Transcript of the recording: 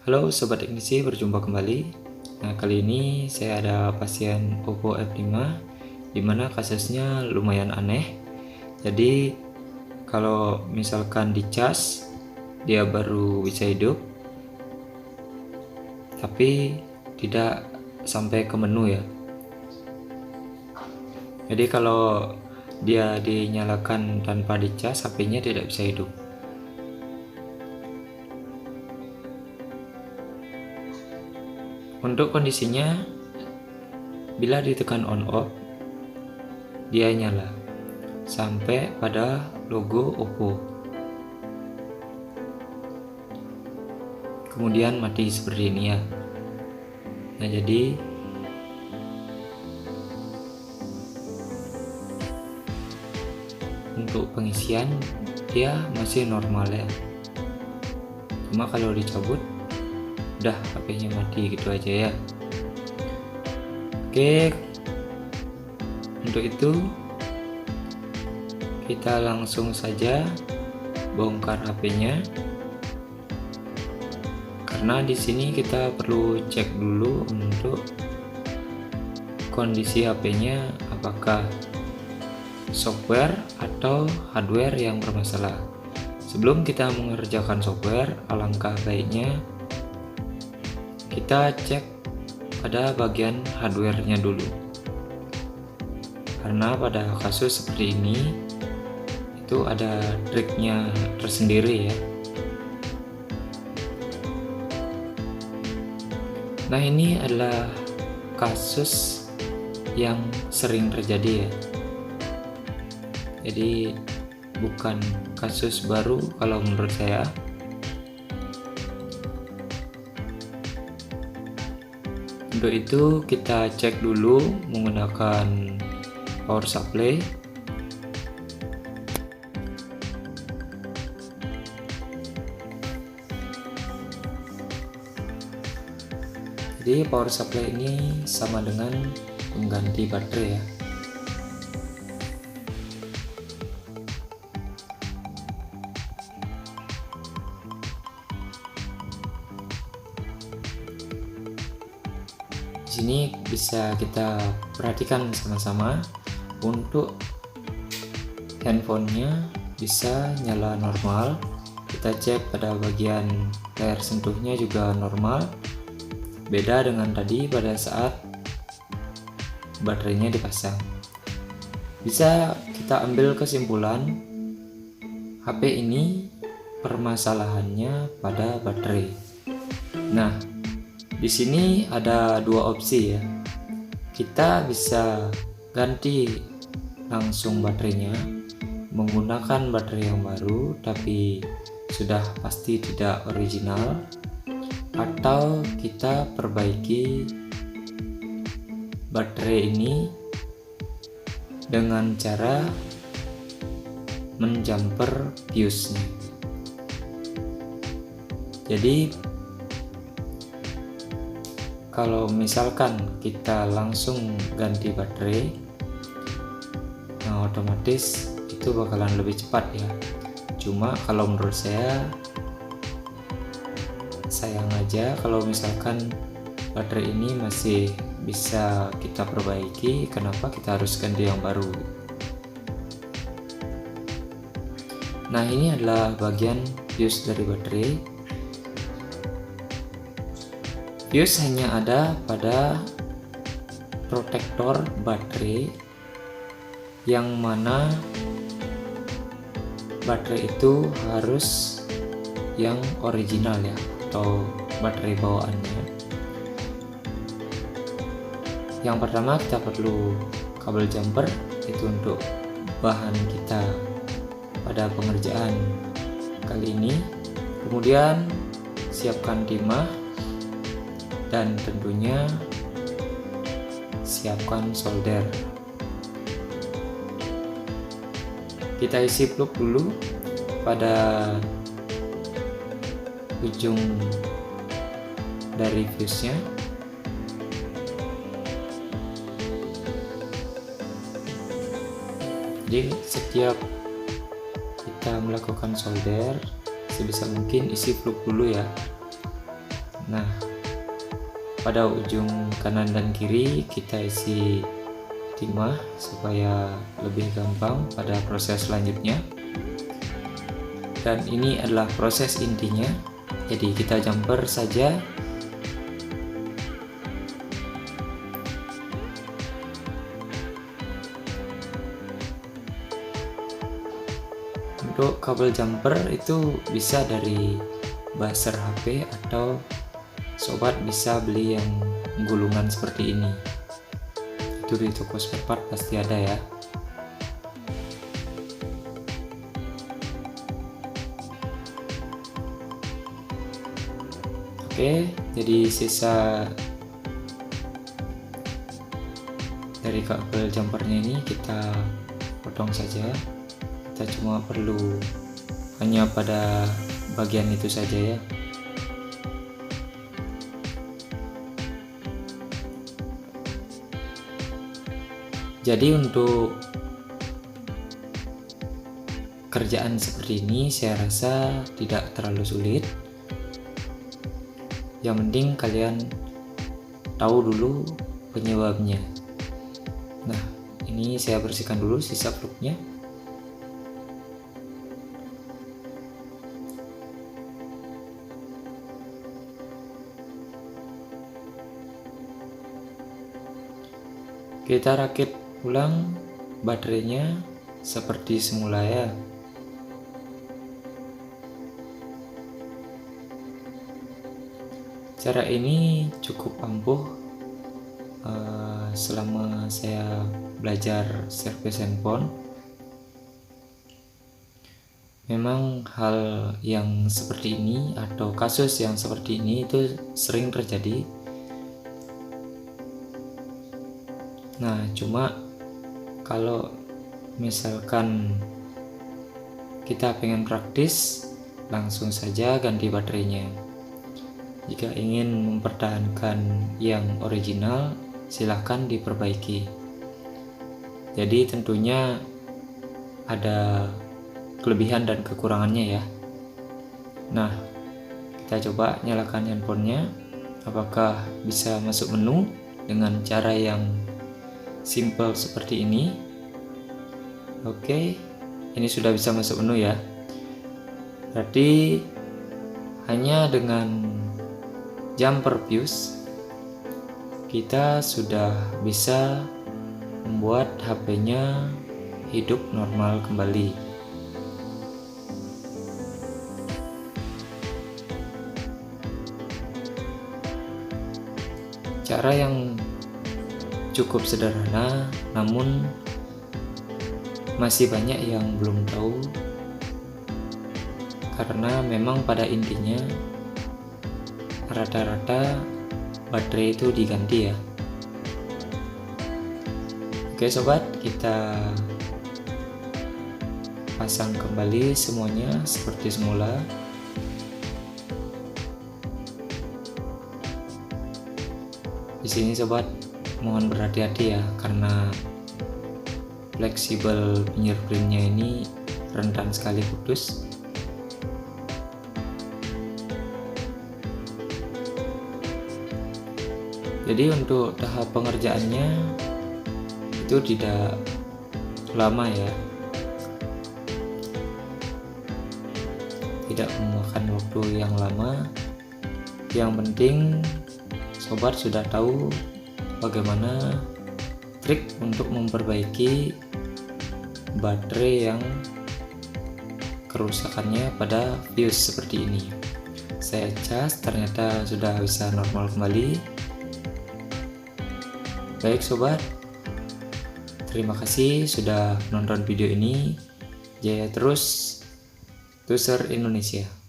Halo Sobat Teknisi, berjumpa kembali. Nah, kali ini saya ada pasien Oppo F5 dimana kasusnya lumayan aneh. Jadi kalau misalkan dicas dia baru bisa hidup, tapi tidak sampai ke menu ya. Jadi kalau dia dinyalakan tanpa dicas, HP-nya tidak bisa hidup. Untuk kondisinya, bila ditekan on off, dia nyala sampai pada logo Oppo, kemudian mati seperti ini ya. Nah, jadi untuk pengisian dia masih normal ya, cuma kalau dicabut udah HP-nya mati gitu aja ya. Oke, untuk itu kita langsung saja bongkar HP-nya, karena di sini kita perlu cek dulu untuk kondisi HP-nya apakah software atau hardware yang bermasalah. Sebelum kita mengerjakan software, alangkah baiknya kita cek pada bagian hardware-nya dulu, karena pada kasus seperti ini itu ada triknya tersendiri ya. Nah, ini adalah kasus yang sering terjadi ya, jadi bukan kasus baru kalau menurut saya. Untuk itu kita cek dulu menggunakan power supply. Jadi power supply ini sama dengan pengganti baterai ya. Di sini bisa kita perhatikan sama-sama, untuk handphonenya bisa nyala normal. Kita cek pada bagian layar sentuhnya juga normal. Beda dengan tadi pada saat baterainya dipasang. Bisa kita ambil kesimpulan HP ini permasalahannya pada baterai. Nah, di sini ada dua opsi ya. Kita bisa ganti langsung baterainya menggunakan baterai yang baru tapi sudah pasti tidak original, atau kita perbaiki baterai ini dengan cara menjumper fuse-nya. Jadi kalau misalkan kita langsung ganti baterai, nah otomatis itu bakalan lebih cepat ya. Cuma kalau menurut saya sayang aja kalau misalkan baterai ini masih bisa kita perbaiki, kenapa kita harus ganti yang baru. Nah, ini adalah bagian fuse dari baterai. Fuse hanya ada pada protektor baterai, yang mana baterai itu harus yang original ya, atau baterai bawaannya. Yang pertama kita perlu kabel jumper, itu untuk bahan kita pada pengerjaan kali ini. Kemudian siapkan timah, dan tentunya siapkan solder. Kita isi plug dulu pada ujung dari fuse-nya. Jadi setiap kita melakukan solder, sebisa mungkin isi plug dulu ya. Nah, pada ujung kanan dan kiri kita isi timah supaya lebih gampang pada proses selanjutnya. Dan ini adalah proses intinya, jadi kita jumper saja. Untuk kabel jumper itu bisa dari buzzer HP atau sobat bisa beli yang gulungan seperti ini. Itu di toko spare part pasti ada ya. Oke, jadi sisa dari kabel jumpernya ini kita potong saja. Kita cuma perlu hanya pada bagian itu saja ya. Jadi untuk kerjaan seperti ini saya rasa tidak terlalu sulit. Yang penting kalian tahu dulu penyebabnya. Nah, ini saya bersihkan dulu sisa plugnya. Kita rakit ulang baterainya seperti semula ya. Cara ini cukup ampuh selama saya belajar servis handphone. Memang hal yang seperti ini atau kasus yang seperti ini itu sering terjadi. Nah, cuma kalau misalkan kita pengen praktis, langsung saja ganti baterainya. Jika ingin mempertahankan yang original, silahkan diperbaiki. Jadi tentunya ada kelebihan dan kekurangannya ya. Nah, kita coba nyalakan handphonenya. Apakah bisa masuk menu dengan cara yang simple seperti ini? Oke, ini sudah bisa masuk menu ya. Berarti hanya dengan jumper fuse kita sudah bisa membuat HP-nya hidup normal kembali. Cara yang cukup sederhana, namun masih banyak yang belum tahu, karena memang pada intinya rata-rata baterai itu diganti ya. Oke sobat, kita pasang kembali semuanya seperti semula. Di sini sobat mohon berhati-hati ya, karena fleksibel fingerprintnya ini rentan sekali putus. Jadi untuk tahap pengerjaannya itu tidak lama ya, tidak memakan waktu yang lama. Yang penting sobat sudah tahu bagaimana trik untuk memperbaiki baterai yang kerusakannya pada fuse seperti ini. Saya cas, ternyata sudah bisa normal kembali. Baik sobat, terima kasih sudah nonton video ini. Jaya terus, Tuser Indonesia.